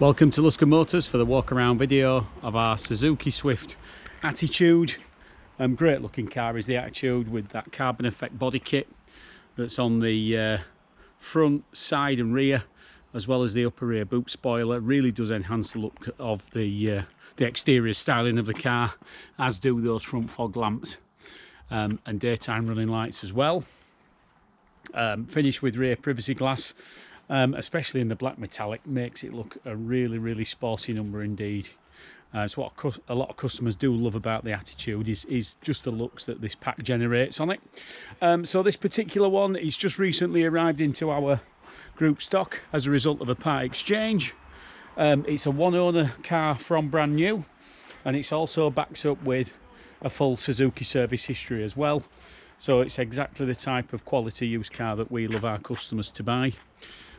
Welcome to Luscombe Motors for the walk around video of our Suzuki Swift Attitude. Great looking car is the Attitude, with that carbon effect body kit that's on the front, side and rear, as well as the upper rear boot spoiler. Really does enhance the look of the exterior styling of the car, as do those front fog lamps and daytime running lights as well. Finished with rear privacy glass, especially in the black metallic, makes it look a really sporty number indeed. It's what a lot of customers do love about the Attitude is just the looks that this pack generates on it. So this particular one is just recently arrived into our group stock as a result of a part exchange. It's a one owner car from brand new, and it's also backed up with a full Suzuki service history as well. So it's exactly the type of quality used car that we love our customers to buy.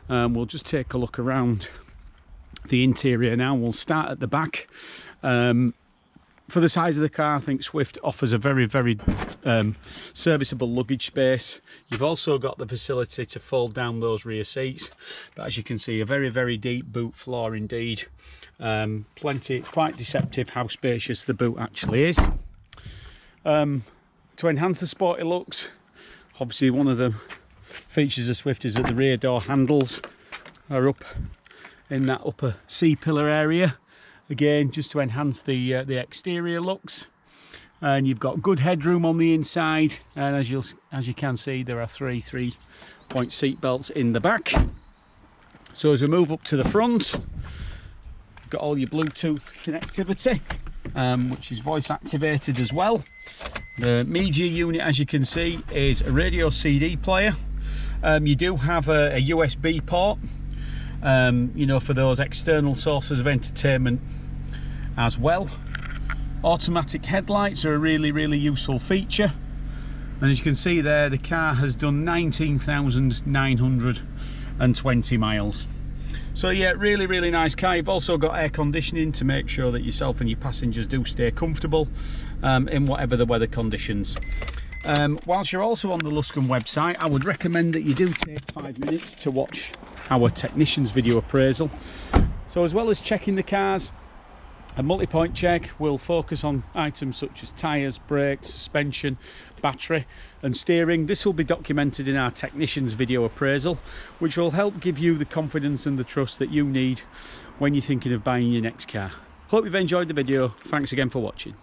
We'll just take a look around the interior now. We'll start at the back. For the size of the car, I think Swift offers a very serviceable luggage space. You've also got the facility to fold down those rear seats, but as you can see, a very deep boot floor indeed. It's quite deceptive how spacious the boot actually is. To enhance the sporty looks, obviously one of the features of Swift is that the rear door handles are up in that upper C-pillar area, again just to enhance the exterior looks. And you've got good headroom on the inside, and as you can see, there are three-point seat belts in the back. So as we move up to the front, you've got all your Bluetooth connectivity, which is voice activated as well. The media unit, as you can see, is a radio CD player. You do have a USB port, you know, for those external sources of entertainment as well. Automatic headlights are a really useful feature, and as you can see there, the car has done 19,920 miles. So yeah, really nice car. You've also got air conditioning to make sure that yourself and your passengers do stay comfortable in whatever the weather conditions. Whilst you're also on the Luscombe website, I would recommend that you do take 5 minutes to watch our technician's video appraisal. So as well as checking the cars, a multi-point check will focus on items such as tyres, brakes, suspension, battery and steering. This will be documented in our technician's video appraisal, which will help give you the confidence and the trust that you need when you're thinking of buying your next car. Hope you've enjoyed the video. Thanks again for watching.